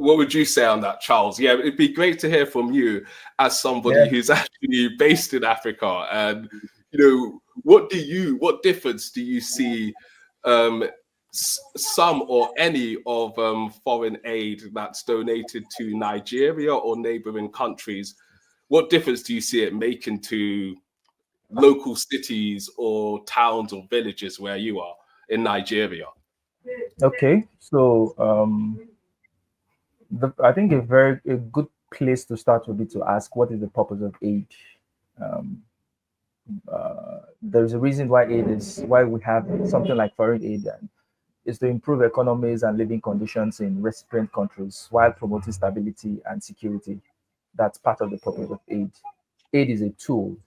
what would you say on that, Charles? Yeah, it'd be great to hear from you as somebody who's actually based in Africa. And, what difference do you see some or any of foreign aid that's donated to Nigeria or neighboring countries? What difference do you see it making to local cities or towns or villages where you are in Nigeria? Okay, so I think a good place to start would be to ask, what is the purpose of aid? There's a reason why we have something like foreign aid, and is to improve economies and living conditions in recipient countries while promoting stability and security. That's part of the purpose of aid. Aid is a tool.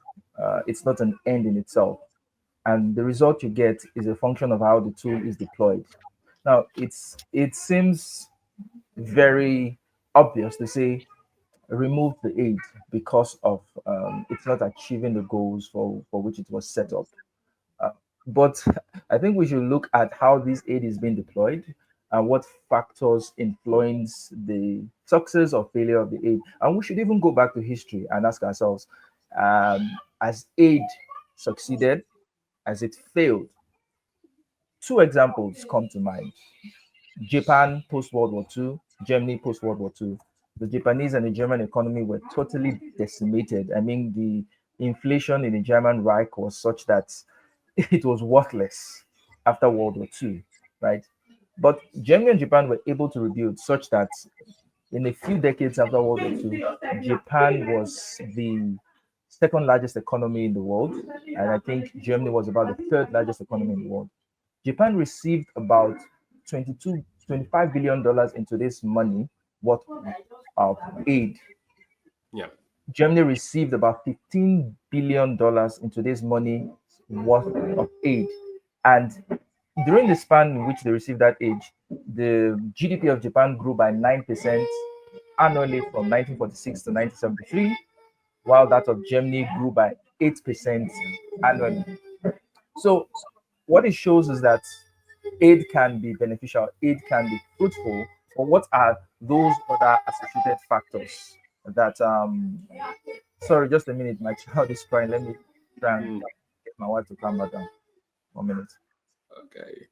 It's not an end in itself, and the result you get is a function of how the tool is deployed. Now, it seems very obvious to say remove the aid because of it's not achieving the goals for which it was set up. But I think we should look at how this aid is being deployed and what factors influence the success or failure of the aid. And we should even go back to history and ask ourselves, has aid succeeded? Has it failed? Two examples come to mind. Japan post-World War II, Germany post-World War II. The Japanese and the German economy were totally decimated. I mean, the inflation in the German Reich was such that it was worthless after World War II, right? But Germany and Japan were able to rebuild such that in a few decades after World War II, Japan was the second largest economy in the world. And I think Germany was about the third largest economy in the world. Japan received about $25 billion in today's money worth of aid. Yeah. Germany received about $15 billion in today's money worth of aid. And during the span in which they received that aid, the GDP of Japan grew by 9% annually from 1946 to 1973, while that of Germany grew by 8% annually. So what it shows is that aid can be beneficial, aid can be fruitful, but what are those other associated factors that sorry, just a minute, my child is crying. Let me try and get my wife to calm her down. 1 minute. Okay.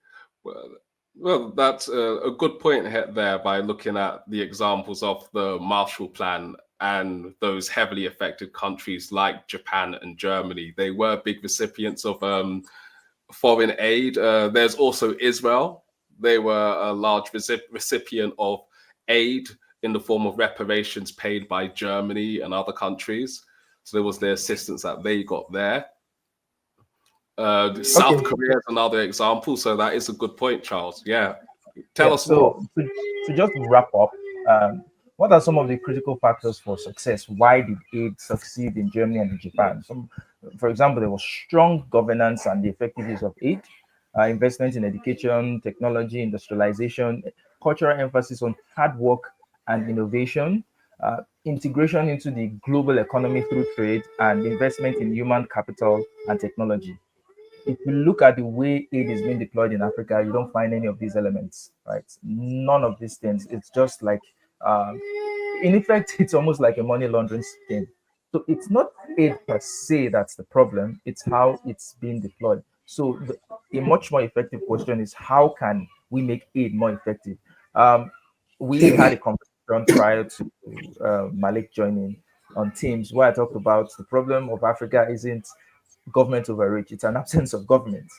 Well, that's a good point there by looking at the examples of the Marshall Plan and those heavily affected countries like Japan and Germany. They were big recipients of foreign aid. There's also Israel. They were a large recipient of aid in the form of reparations paid by Germany and other countries. So there was the assistance that they got there. South Korea is another example. So that is a good point, Charles. Yeah. Tell us more. To just wrap up, what are some of the critical factors for success? Why did aid succeed in Germany and in Japan? For example, there was strong governance and the effective use of aid, investment in education, technology, industrialization, cultural emphasis on hard work and innovation, integration into the global economy through trade, and investment in human capital and technology. If you look at the way aid is being deployed in Africa, you don't find any of these elements, right? None of these things. It's just like, in effect, it's almost like a money laundering scheme. So it's not aid per se that's the problem, it's how it's being deployed. So a much more effective question is, how can we make aid more effective? We had a conversation prior to Malik joining on Teams where I talked about the problem of Africa isn't government overreach, it's an absence of government.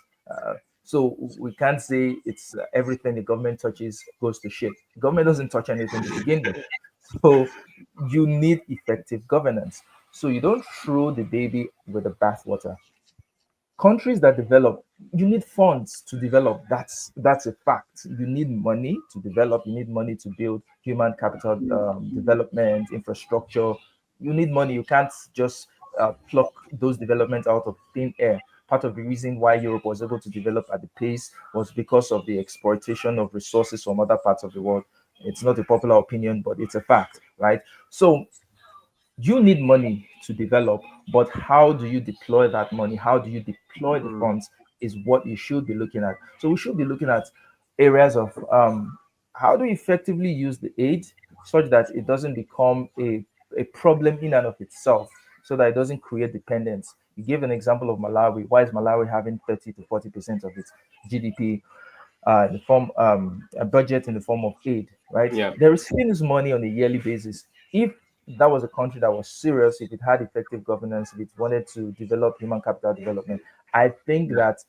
So we can't say it's everything the government touches goes to shit. Government doesn't touch anything to begin with. So you need effective governance. So you don't throw the baby with the bathwater. Countries that develop, you need funds to develop. That's a fact. You need money to develop. You need money to build human capital development, infrastructure. You need money. You can't just pluck those developments out of thin air. Part of the reason why Europe was able to develop at the pace was because of the exploitation of resources from other parts of the world. It's not a popular opinion, but it's a fact, right? So you need money to develop, but how do you deploy that money? How do you deploy the funds is what you should be looking at. So we should be looking at areas of how do we effectively use the aid? such that it doesn't become a problem in and of itself, so that it doesn't create dependence. You gave an example of Malawi. Why is Malawi having 30 to 40% of its GDP in the form a budget in the form of aid, right? Yeah. They're receiving this money on a yearly basis. If that was a country that was serious, if it had effective governance, if it wanted to develop human capital development, I think that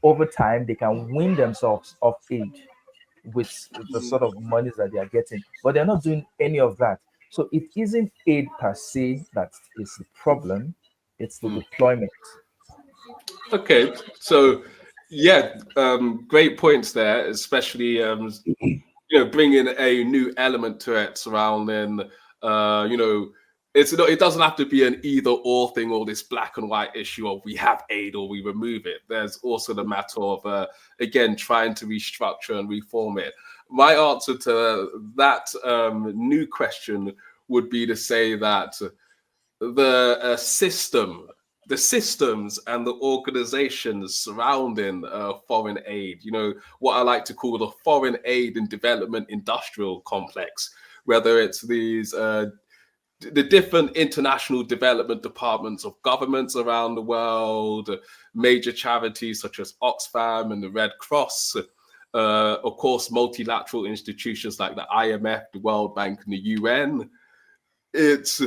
over time they can win themselves off aid with the sort of monies that they are getting. But they're not doing any of that. So it isn't aid per se that is the problem, it's the deployment. Okay, so yeah, great points there, especially bringing a new element to it surrounding it doesn't have to be an either or thing, or this black and white issue of we have aid or we remove it. There's also the matter of again trying to restructure and reform it. My answer to that new question would be to say that the systems and the organizations surrounding foreign aid, what I like to call the foreign aid and development industrial complex, whether it's these the different international development departments of governments around the world, major charities such as Oxfam and the Red Cross, of course, multilateral institutions like the IMF, the World Bank, and the UN. It's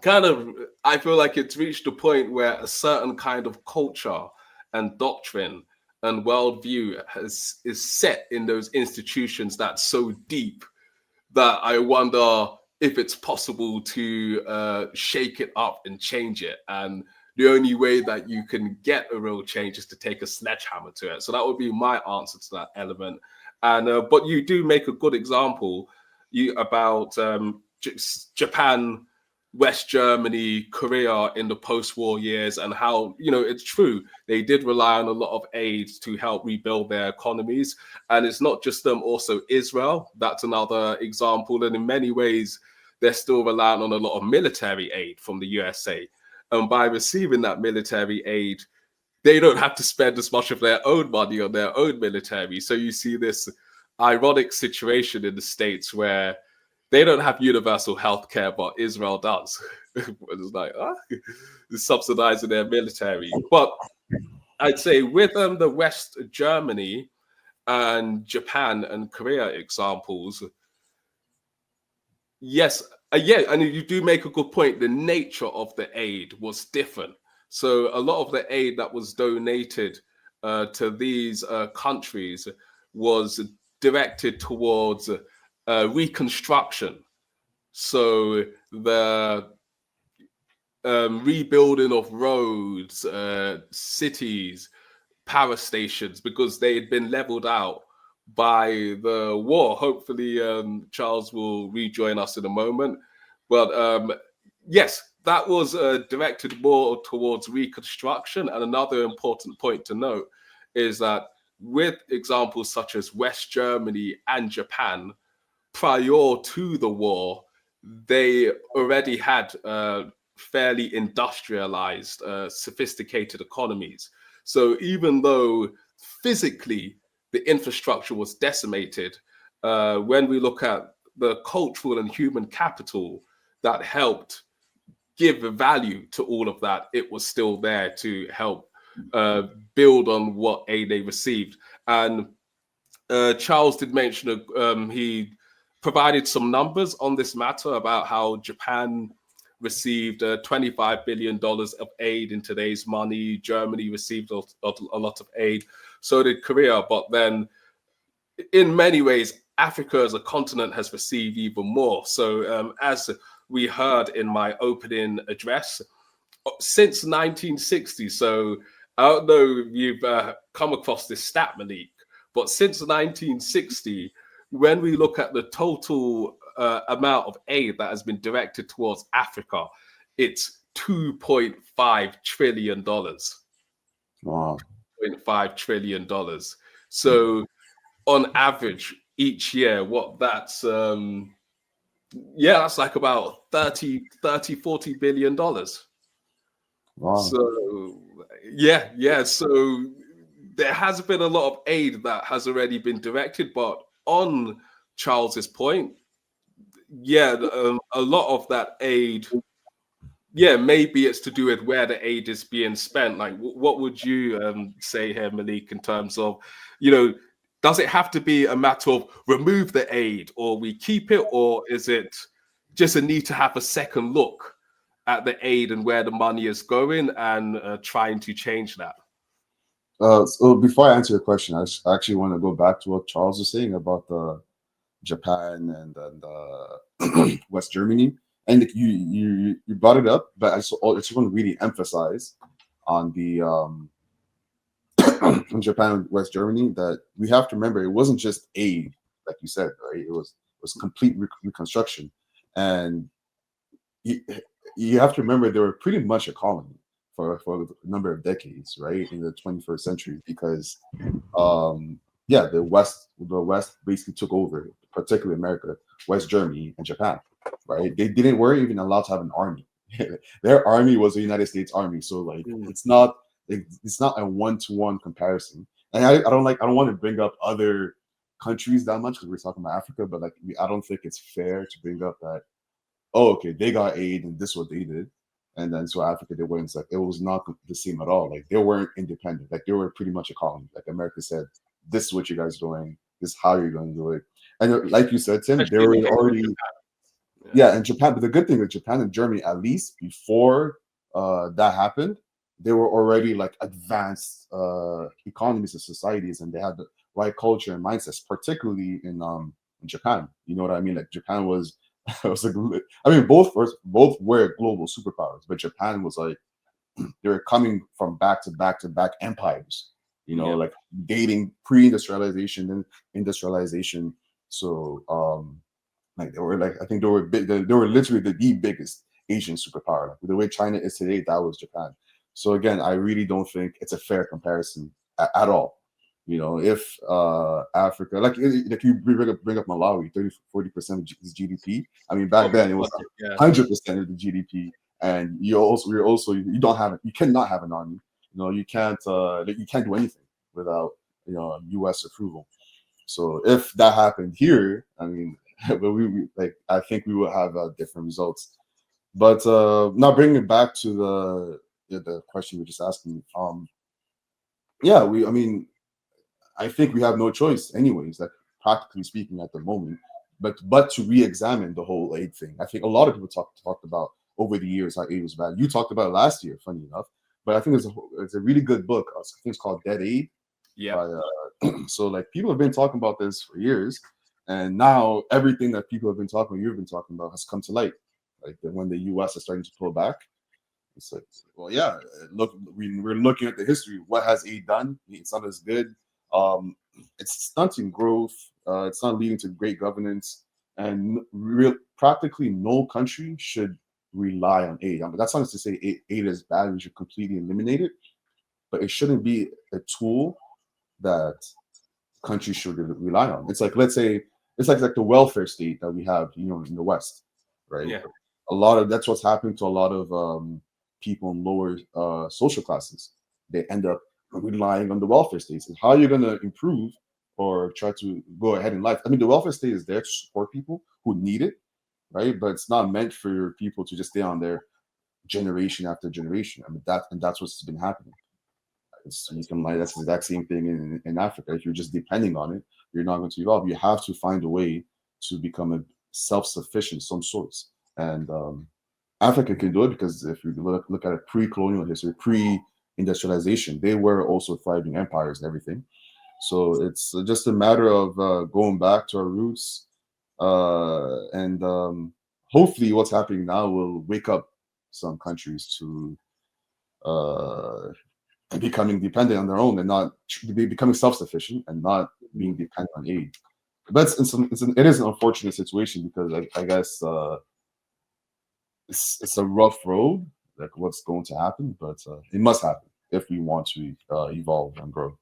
I feel like it's reached a point where a certain kind of culture and doctrine and worldview is set in those institutions that's so deep that I wonder if it's possible to shake it up and change it. And the only way that you can get a real change is to take a sledgehammer to it. So that would be my answer to that element. And but you do make a good example about Japan, West Germany, Korea in the post-war years, and how, it's true, they did rely on a lot of aid to help rebuild their economies. And it's not just them, also Israel. That's another example. And in many ways, they're still relying on a lot of military aid from the USA. And by receiving that military aid, they don't have to spend as much of their own money on their own military. So you see this ironic situation in the States where they don't have universal health care, but Israel does. It's like, they're subsidizing their military. But I'd say with the West Germany and Japan and Korea examples, yes, and you do make a good point. The nature of the aid was different. So a lot of the aid that was donated to these countries was directed towards reconstruction. So the rebuilding of roads, cities, power stations, because they had been leveled out by the war. Hopefully, Charles will rejoin us in a moment. But yes, that was directed more towards reconstruction. And another important point to note is that with examples such as West Germany and Japan, prior to the war, they already had fairly industrialized, sophisticated economies. So even though physically the infrastructure was decimated, when we look at the cultural and human capital that helped give value to all of that, it was still there to help build on what aid they received. And Charles did mention he provided some numbers on this matter about how Japan received $25 billion of aid in today's money. Germany received a lot of aid. So did Korea. But then in many ways, Africa as a continent has received even more. So as we heard in my opening address, since 1960, so I don't know if you've come across this stat, Malik, but since 1960, when we look at the total amount of aid that has been directed towards Africa, it's $2.5 trillion. Wow. $2.5 trillion. So on average, each year, what that's, that's like about 40 billion dollars. Wow. So, so there has been a lot of aid that has already been directed, but on Charles's point, yeah, a lot of that aid, yeah, maybe it's to do with where the aid is being spent. Like, what would you say here, Malik, in terms of, does it have to be a matter of remove the aid or we keep it, or is it just a need to have a second look at the aid and where the money is going and trying to change that? So before I answer your question, I actually want to go back to what Charles was saying about the Japan and West Germany, and you brought it up, but I just want to really emphasize on the from Japan and West Germany that we have to remember it wasn't just aid, like you said, right? It was complete reconstruction, and you have to remember they were pretty much a colony for a number of decades, right, in the 21st century, because yeah, the West basically took over, particularly America, West Germany, and Japan, right? They weren't even allowed to have an army. Their army was the United States Army, so like it's not a one-to-one comparison. And I don't want to bring up other countries that much because we're talking about Africa, but like I don't think it's fair to bring up that, oh, okay, they got aid and this is what they did. And then so Africa, they weren't, like, it was not the same at all. Like they weren't independent. Like they were pretty much a colony. Like America said, this is what you guys are doing. This is how you're going to do it. And like you said, Tim, they were already, yeah, in Japan. But the good thing with Japan and Germany, at least before that happened, they were already like advanced economies and societies, and they had the right culture and mindsets, particularly in Japan. You know what I mean? Like Japan was, was like, I mean, both were global superpowers, but Japan was like, they were coming from back to back to back empires. You know, like dating pre-industrialization and industrialization. So, like they were like, I think they were big. They were literally the biggest Asian superpower. Like the way China is today, that was Japan. So again, I really don't think it's a fair comparison at all. You know, if Africa, like you bring up Malawi, 30-40% of its GDP. I mean, back then it was 100% of the GDP, and you don't have it. You cannot have an army. You know, you can't do anything without U.S. approval. So if that happened here, I mean, but I think we would have different results. But now bringing it back to the question you were just asking, yeah, I think we have no choice, anyways. Like practically speaking, at the moment, but to re-examine the whole aid thing. I think a lot of people talked about over the years how aid was bad. You talked about it last year, funny enough. But I think it's a really good book. I think it's called Dead Aid. Yeah. So like people have been talking about this for years, and now everything that people have been you've been talking about, has come to light. Like when the U.S. is starting to pull back, it's like, well, yeah, look, we're looking at the history. What has aid done? It's not as good. It's stunting growth. It's not leading to great governance, and practically no country should rely on aid. I mean, that's not to say aid is bad. We should completely eliminate it, but it shouldn't be a tool that countries should rely on. It's like, let's say, it's like the welfare state that we have, in the West, right? Yeah. That's what's happening to a lot of people in lower social classes. They end up relying on the welfare states. And how are you going to improve or try to go ahead in life? I mean, the welfare state is there to support people who need it, right? But it's not meant for people to just stay on there generation after generation. I mean, that's what's been happening. That's the exact same thing in Africa. If you're just depending on it, you're not going to evolve. You have to find a way to become a self-sufficient some sorts. And Africa can do it because if you look at a pre-colonial history, pre-industrialization, they were also thriving empires and everything. So it's just a matter of going back to our roots, and hopefully what's happening now will wake up some countries to becoming dependent on their own and not becoming self-sufficient and not being dependent on aid. But it is an unfortunate situation because I guess it's a rough road, like what's going to happen, but it must happen if we want to evolve and grow.